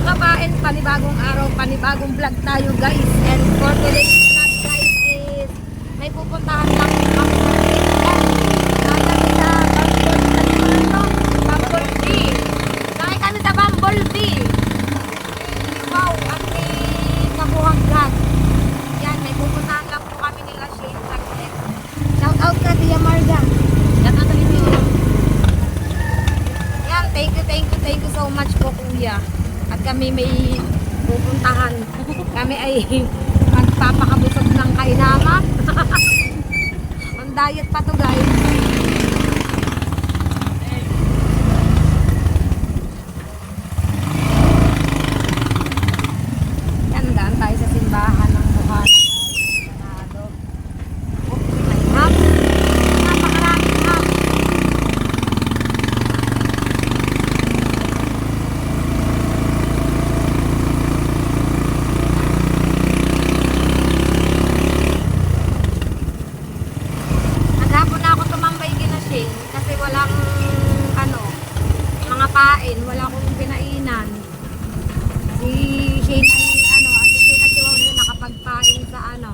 kapain, panibagong araw, panibagong vlog tayo guys. And for today's vlog guys is may pupuntahan lang kami sa Pilipinas. Bumblebee. Kaya kami sa Bumblebee. Wow, ang kabuhang vlog. Yan, may pupuntahan lang po kami nila Shane Saglit. Shout out ka Tia Marga. Yan ang review. Yan, thank you so much po kuya. At kami may pupuntahan. Kami ay magpapakabusog ng kainama. On diet pa to guys. Yan, daan tayo sa simbahan ng Buhana. Manado. Oh, may hap. Napakaraming hap. Naghapon na ako tumambay kina Shane kasi walang mga pain, wala akong pinainan. Si Shane ay si Shane at si Wow na nakapagpain sa na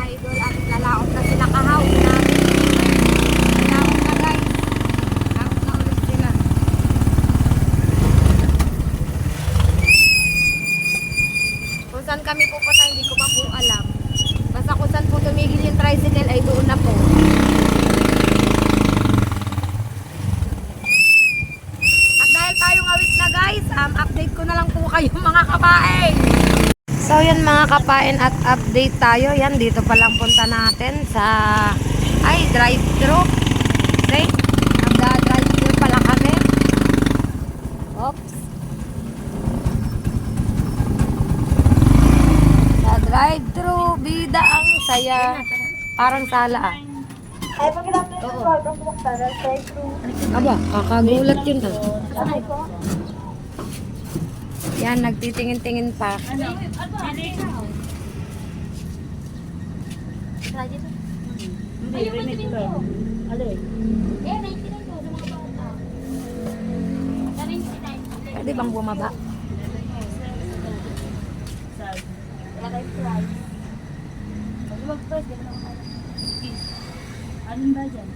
idol at lalaot na sila kahaw na lalaot na guys. Lalaot na ulit sila. Kung saan kami pupunta hindi ko pa po alam. Basta kung saan po tumigil yung tricycle ay doon na po. At dahil tayo ngawit na guys, update ko na lang po kayo mga kapain. So yan mga kapain at update tayo. Yan dito pa lang punta natin sa drive-thru. Okay? Nagda-drive-thru pala kami. Oops. Sa drive-thru, bida ang saya. Parang sala ah. Ay, pagkakita ko yung welcome to McDonald's drive-thru. Aba, kakagulat yun ah. Ay po. Yan, nagtitingin-tingin pa. Ayun, may tingin ko. Alay. Eh, may tingin ko sa mga bata. Pwede bang bumaba? Mag-first, di ba naman kaya? Anong ba dyan?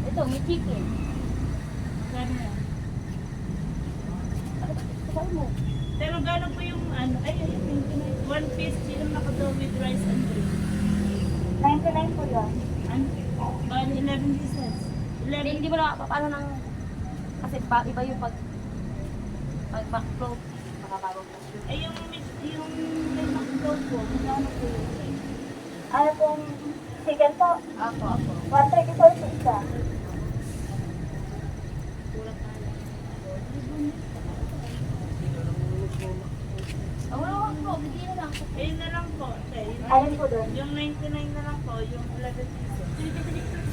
Ito, may chicken. Kano yan? Kasal mo? Pero gano'n po yung one piece yung nakagawa with rice and drink. 99 po yun. Bali 11 pieces. 11. Hindi mo na paano nang... Kasi iba yung pag-backflow. Makababag na. Ay yung nakagawa po, magkano po yun? Ano pong chicken po? Ako. 134 po isa. Bigyan na lang. Ayun na lang po. Okay. Alin po doon? Yung 99 na lang po, yung 11 pieces.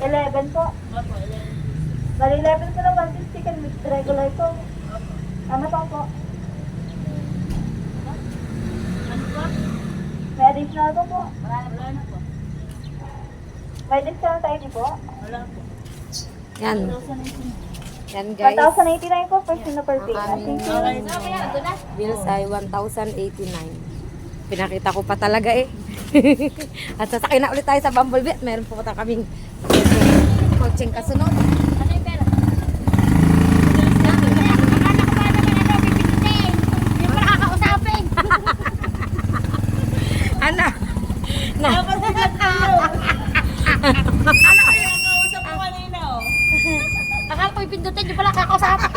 11 po. Opo, 11. Bali 11 po lang 1 piece chicken with regular po. Opo. Ano pa po? Ano po? May additional po po. Wala na po. May discount tayo po. Wala po. Yan. 2019. Yan guys. 1,089 po person na per Ang pay. aming Okay. bills ay 1,089. Pinakita ko pa talaga eh. At sasakay na ulit tayo sa Bumblebee. At meron po kaming coaching kasunod. Ano yung pera? Ana. Na. Nakausap ko kanina oh. Akala ko ipindutin niyo pala kakausapin.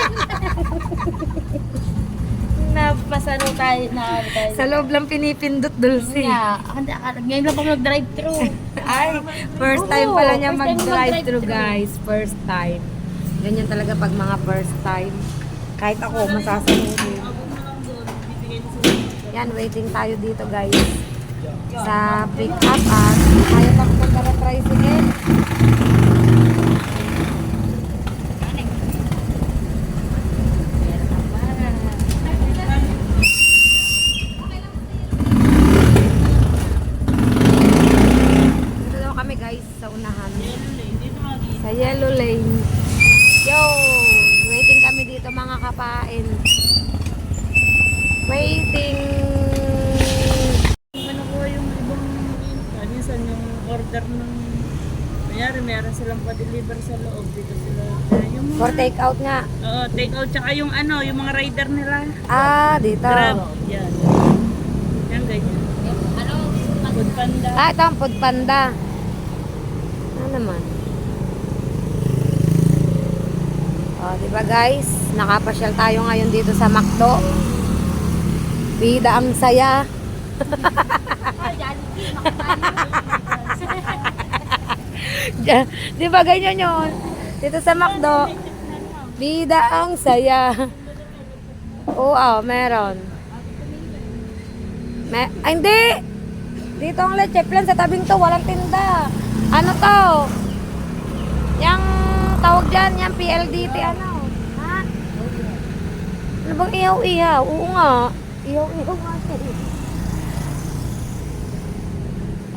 Napasano tayo na Sa loob lang pinipindot, Dulce. Ngayon lang po nag-drive-thru. Ay, first time Oo, pala niya first time mag-drive-thru mag-drive-thru. guys. First time. Ganyan talaga pag mga first time. Kahit ako, masasaluhin. Yan, waiting tayo dito guys. Sa pick up at ayaw pa punta na tricycle. Dito daw kami guys sa unahan. Sa Yellow Lane. Yo! Waiting kami dito mga kapain. Waiting. Ano ko yung ibang, minsan yung order ng, meron silang pa-deliver sa loob. Dito sila, yung For take out nga. oo, take out, tsaka yung yung mga rider nila. Ah, dito. Grab, yan. Yan, ganyan. Food Panda. Ah, ito ang Food Panda. Ano naman? Oh, di ba guys? Nakapasyal tayo ngayon dito sa McDo. Bida ang saya. Di ba ganyan yun? Dito sa McDo. Bida ang saya. Oo, meron. Ay, hindi! Dito ang leche plan sa tabing to, walang tinda. Ano to? Yang tawag dyan, yung PLDT, ano? Ha? Ano bang ihaw-ihaw? Oo nga. Ihaw-ihaw nga siya.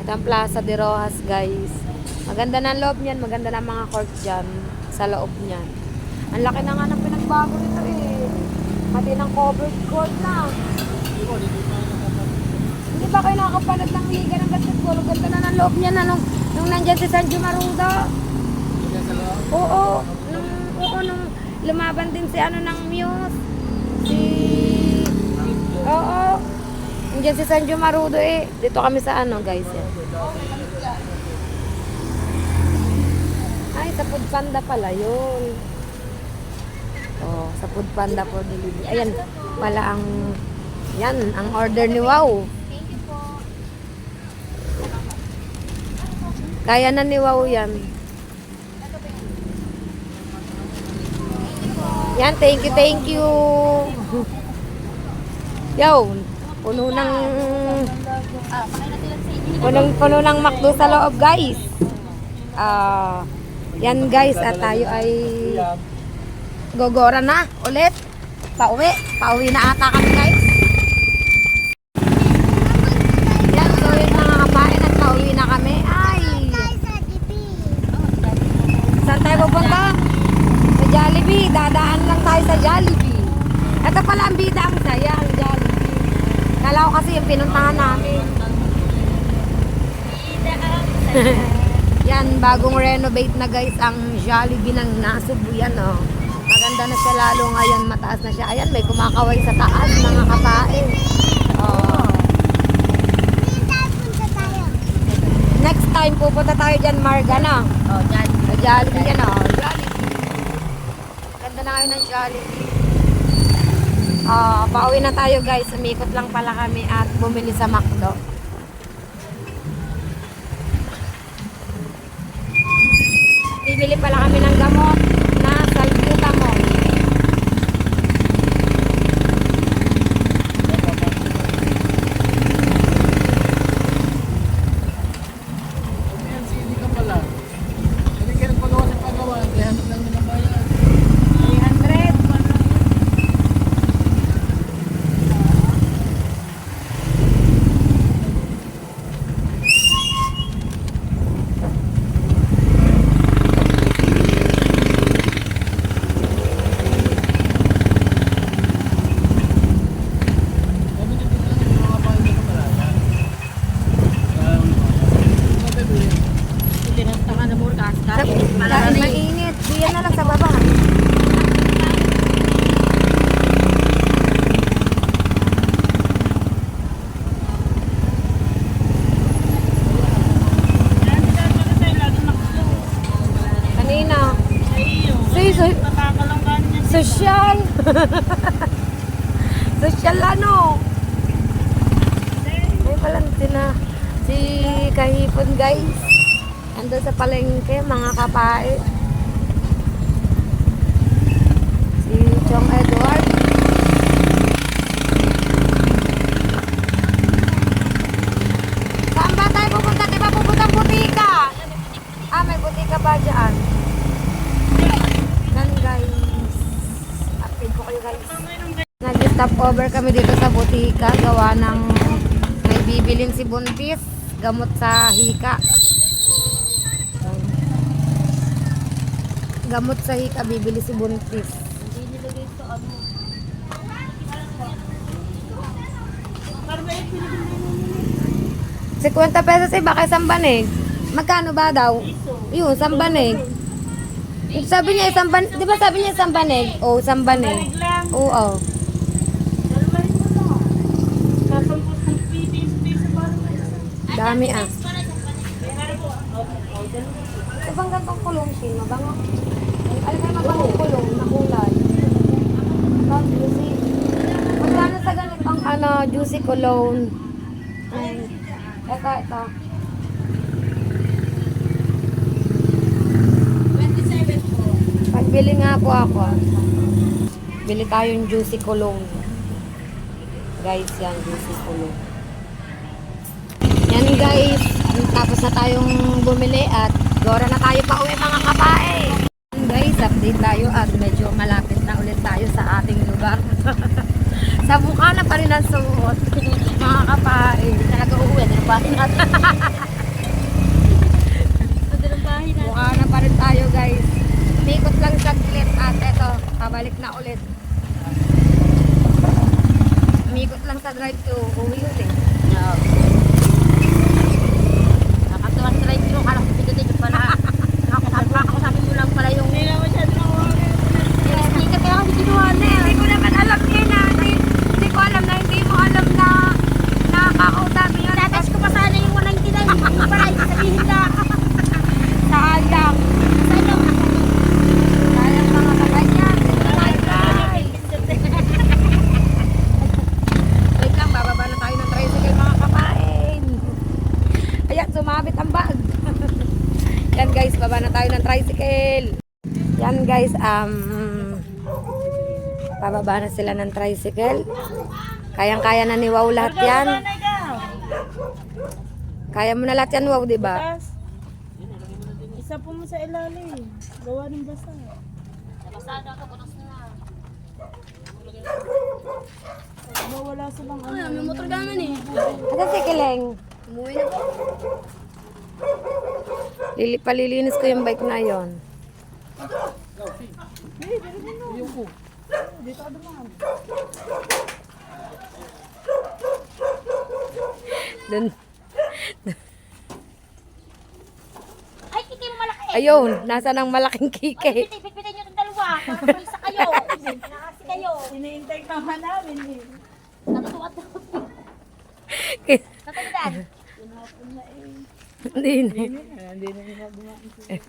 Ito ang Plaza de Rojas, guys. Maganda na ang loob niyan, maganda na ang mga court dyan sa loob niyan. Ang laki na nga ng pinagbago nito eh. Pati ng covered court na. Hindi ba kayo nakakapanood ng liga ng basketball? Ang ganda na ng loob niyan nung nandyan si Sanjo Maruda. Oo. Nung lumaban din si ano ng Muse. Oo. Nandiyan si Sanjo Marudo eh. Dito kami sa ano guys yan. Ay, sa Food Panda pala yun. Oh, sa Food Panda for delivery. Ayan pala ang order ni Wow. Kaya na ni Wow yan. Yan, thank you. Yo, puno ng McDo sa loob, guys. Yan guys, at tayo ay gogora na ulit. Pauwi na ata kami, guys. Yan, so yun mga kapain at pauwi na kami. Ay, saan tayo pupunta? Sa Jollibee. Dadaan lang tayo sa Jollibee. Ito pala ang bida ang saya, ang Jollibee. Kala ko kasi yung pinuntahan namin. Yan, bagong renovate na guys ang Jollibee ng Nasugbu yan, oh. Maganda na siya lalo ngayon, mataas na siya. Ayan, may kumakaway sa taas, mga kapain. Oh. Next time pupunta tayo dyan, Marga, na. Oh, dyan. Sa Jollibee yan, oh. Jollibee. Ganda na kayo ng Jollibee. Pauwi na tayo guys. Umikot lang pala kami at bumili sa McDo. Bibili pala kami ng gamot na salbutamol. Hindi ka pala. Hindi ka nagpagawa sa pagawa. Kaya lang nila bayan. 300. Tinantangan na mo kasta. Mainit. Diyan na lang sa baba. Yan, sila tayo lagi nakalo. Kanina. Sa iyo. Say, Nakakalang niya. social. Social ano? Ay pala si Kahipon guys. Ando sa palengke, mga kapae. Si Chong Edward. Saan ba tayo pupunta? Di ba pupuntang butika? Ah, may butika ba dyan? Yan guys. Update ko kayo guys. Nag-stop over kami dito sa butika. Gawa ng may bibilin si Buntis. Gamot sa hika. Gamot sa hika, bibili si Buntis. Hindi nilagay ito ano. ba yung pinigil 50 pesos eh, baka isang banig. Magkano ba daw? Yun, isang banig. Sabi niya isang banig. Di ba sabi niya isang banig? Oo, isang banig. Banig lang. Oo. Dalawin mo na. Sasampos ng piso para may isa. Dami ah. Kaya po. Ibang gantong kulong siya, mabango. Alam kayo mabangong kulong na kulay. Ito, juicy. Magkano sa ganitong juicy cologne? Ay, ito. 27 po. Pagbili nga po ako. Bili tayong juicy cologne. Guys, yan, juicy cologne. Yan guys, tapos na tayong bumili at gora na tayo pa uwi mga kapae. Guys, update tayo at medyo malapit na ulit tayo sa ating lugar. Sa Bukana pa rin ang suot. Mga kapae. Talaga uuwi. Ano ba? Bukana pa rin tayo guys. Umikot lang saglit at eto, pabalik na ulit. Umikot lang sa drive-thru, uwi ulit. Nakatuwa sa drive-thru. Kala ko pitutin yung pala. Ako sabi mo lang pala yung... Hindi na masyado nakawagin. Hindi ka kaya kasi kinuha na. Hindi ko naman alam yun na. Hindi ko alam na hindi mo alam na nakakausapin yun. Tatouch ko pa sana yung 199. Yung pala yung sabihin lang. Sayang. Sayang. Sayang mga kaganyan. Wait lang, bababa na tayo ng tricycle mga kapain. Ayan, sumabit ang bag. Yan guys, baba na tayo ng tricycle. Yan guys, bababa na sila ng tricycle. Kayang-kaya na ni Wow lahat yan. Kaya mo na lahat yan, Wow, di ba? Tapos, isa po mo sa ilalim. Gawa ng basa. Basada ka. Bukas na. Wala silang ano. May motor gaman eh. Ito si Kileng. Umuwi na po. Palilinis ko yung bike na yon. Dun. Ay, kiki mo malaki. Ayun, nasa ng malaking kike. Pipitin nyo itong dalawa. Para isa kayo. Nakasi kayo. Iniintay ka man namin eh. Natutuwa na ako. Natandaan. Hindi na. Hindi na nila gumain.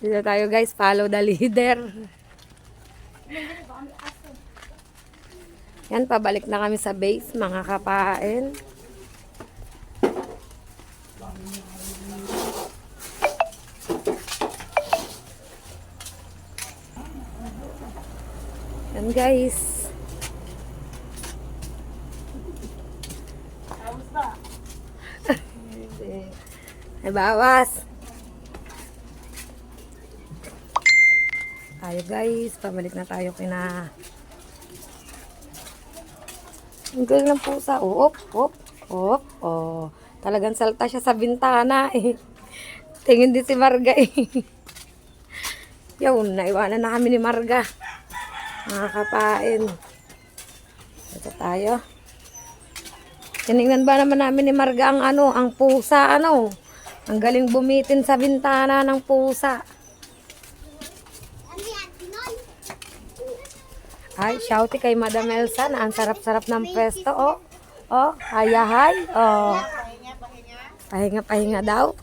Dito tayo guys, follow the leader. Yan, pabalik na kami sa base, mga kapain. Yan guys. Ay, bawas. Tayo guys, pabalik na tayo kina. Ang galing ng pusa. Op. Oh, talagang salta siya sa bintana eh. Tingin din si Marga eh. Yun, naiwanan na kami ni Marga. Mga kapain. Ito tayo. Tinignan ba naman namin ni Marga ang ang pusa Ang galing bumitin sa bintana ng pusa. Ay, shouty kay Madam Elsa na ang sarap-sarap ng pwesto, oh. Oh, hayahay, oh. Pahinga daw.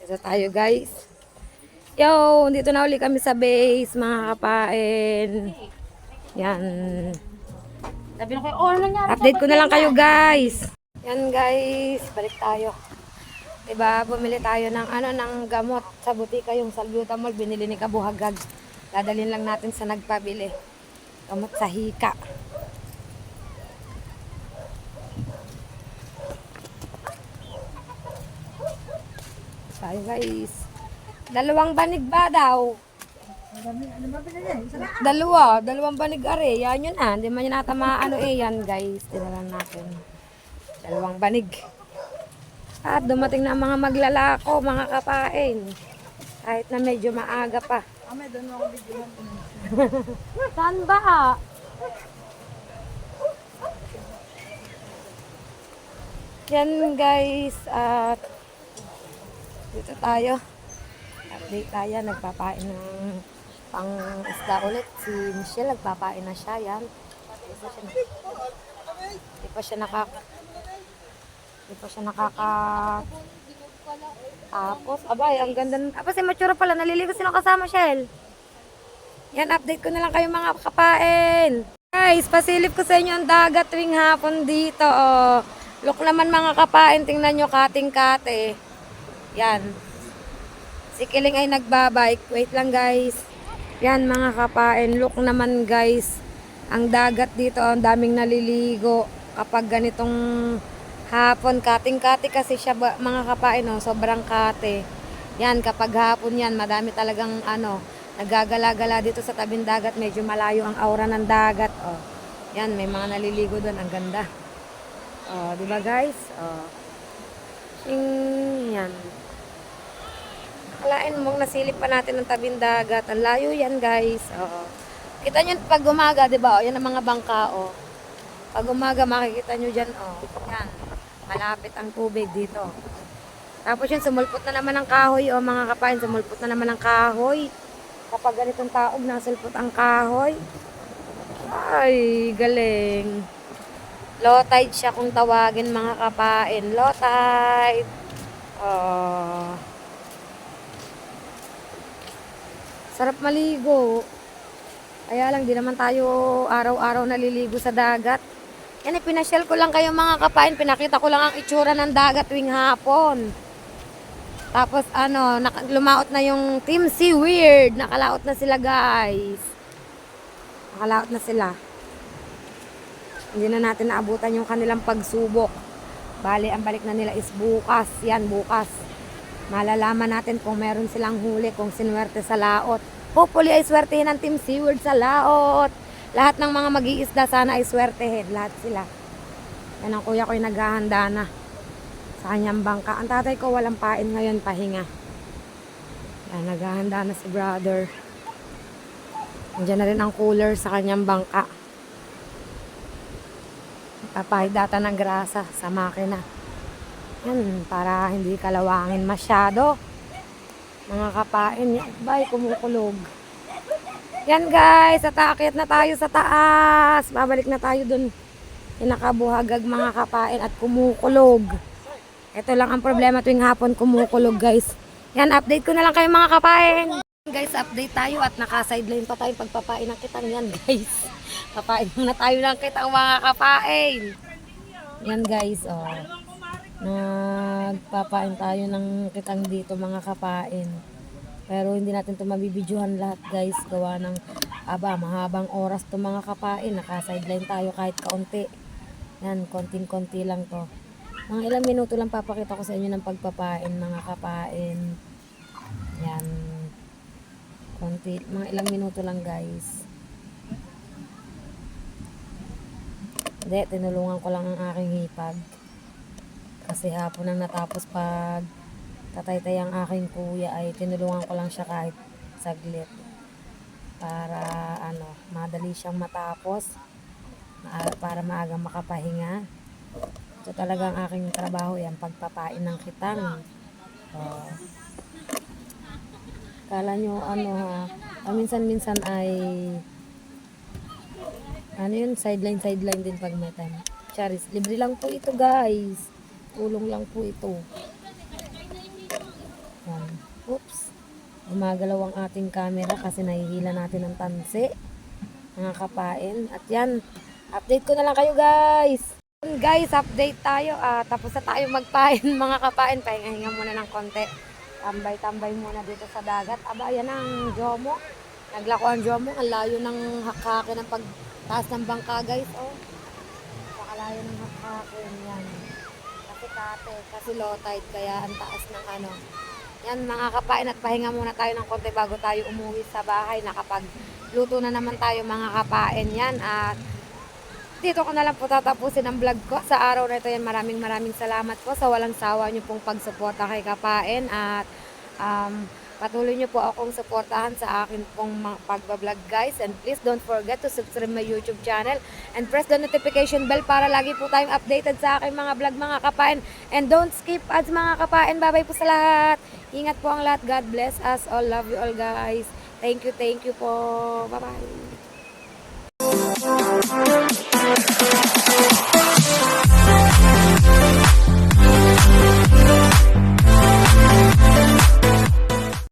Ito tayo, guys. Yo, dito na uli kami sa base, mga kapain. Yan. Sabi na kayo, ano nangyari? Update ko na lang kayo, guys. Yan, guys. Balik tayo. Diba, bumili tayo ng ng gamot sa butika, yung salbutamol, binili ni Kabuhagag. Dadalhin lang natin sa nagpabili. Gamot sa hika. Tayo guys. 2 banig ba daw? Dalawang banig are. Yan yun Hindi man yun natama yan guys. Tinalan natin. 2 banig. At dumating na ang mga maglalako, mga kapain. Kahit na medyo maaga pa. Kami, doon ako bigyan. Saan ba? Yan guys, at dito tayo. Update tayo, nagpapain ng pang isda ulit. Si Michelle, nagpapain na siya. Yan. Hindi pa siya tapos, abay, ang ganda. Aba, si Matsura pala, naliligo silang kasama, Shell. Yan, update ko na lang kayo mga kapain. Guys, pasilip ko sa inyo ang dagat tuwing hapon dito. Oh. Look naman mga kapain, tingnan nyo, kating-kate. Yan. Si Kiling ay nagbabike. Wait lang guys. Yan mga kapain, look naman guys. Ang dagat dito, ang daming naliligo. Kapag ganitong hapon, kating-kate kasi siya mga kapain, oh, sobrang kate. Yan, kapag hapon yan, madami talagang nagagala-gala dito sa tabing dagat. Medyo malayo ang aura ng dagat. Oh. Yan, may mga naliligo doon. Ang ganda. Oh, di ba guys? Oh. Yan. Akalain mong nasilip pa natin ang tabing dagat. Ang layo yan guys. Oh. Kita nyo pag umaga, di ba? Oh, yan ang mga bangka. Oh. Pag umaga, makikita nyo dyan. Oh. Yan. Malapit ang tubig dito. Tapos yun, sumulpot na naman ang kahoy. O mga kapain, sumulpot na naman ang kahoy. Kapag ganitong taog, nasulpot ang kahoy. Ay, galing. Low tide siya kung tawagin mga kapain. Low tide. Oh. Sarap maligo. Kaya lang, di naman tayo araw-araw naliligo sa dagat. Yan, pinasyal ko lang kayo mga kapain. Pinakita ko lang ang itsura ng dagat tuwing hapon. Tapos lumaot na yung Team Seaweird. Nakalaot na sila guys. Nakalaot na sila. Hindi na natin naabutan yung kanilang pagsubok. Bali, ang balik na nila is bukas. Yan, bukas. Malalaman natin kung meron silang huli, kung sinuwerte sa laot. Hopefully ay swertehin ng Team Seaweird sa laot. Lahat ng mga mag-iisda sana ay swertehin. Lahat sila. Yan ang kuya ko yung naghahanda na sa kanyang bangka. Ang tatay ko walang pain ngayon, pahinga. Yan, naghahanda na si brother. Nandiyan na rin ang cooler sa kanyang bangka. Papahidata ng grasa sa makina. Yan, para hindi kalawangin masyado. Mga kapain, yan, bay, kumukulog. Yan guys, aakyat na tayo sa taas. Babalik na tayo dun. Pinakabuhagag mga kapain at kumukulog. Ito lang ang problema tuwing hapon, kumukulog guys. Yan, update ko na lang kayo mga kapain. Guys, update tayo at naka-sideline pa tayong pagpapain ng kitang yan guys. Papain na tayo ng kitang mga kapain. Yan guys, oh. Nagpapain tayo ng kitang dito mga kapain. Pero hindi natin ito mabibidyohan lahat guys. Gawa ng mahabang oras ito mga kapain. Naka-sideline tayo kahit kaunti. Yan, konting-konti lang to. Mga ilang minuto lang papakita ko sa inyo ng pagpapain mga kapain. Yan. Konti, mga ilang minuto lang guys. Hindi, tinulungan ko lang ang aking hipag. Kasi hapon nang natapos pag tataytay ang aking kuya ay tinulungan ko lang siya kahit saglit. Para madali siyang matapos. Para maaga makapahinga. Ito talaga ang aking trabaho yan, pagpapain ng kitang. Kala nyo minsan-minsan ay sideline din pag may time. Charis, libre lang po ito guys. Tulong lang po ito. Yan. Oops. Gumagalaw ang ating camera kasi nahihila natin ng tansi. Mga kapain. At yan, update ko na lang kayo guys. Guys, update tayo. Tapos na tayo magpain mga kapain. Pahinga-hinga muna ng konti. Tambay-tambay muna dito sa dagat. Aba, yan ang Jomo. Naglako ang Jomo. Ang layo ng hakake ng pagtaas ng bangka guys. Oh. Pakalayo ng hakake. Yan. Kasi low tide. Kaya ang taas ng Yan mga kapain, at pahinga muna tayo ng konti bago tayo umuwi sa bahay. Nakapagluto na naman tayo mga kapain. Yan. At dito ko na lang po tatapusin ang vlog ko sa araw na ito. Yan, maraming salamat po sa walang sawa nyo pong pagsuporta kay kapain. At Patuloy nyo po akong suportahan sa akin pong mga pagbablog guys. And please don't forget to subscribe my YouTube channel. And press the notification bell para lagi po tayong updated sa aking mga vlog mga kapain. And don't skip ads mga kapain. Bye-bye po sa lahat. Ingat po ang lahat. God bless us all. Love you all guys. Thank you po. Bye-bye.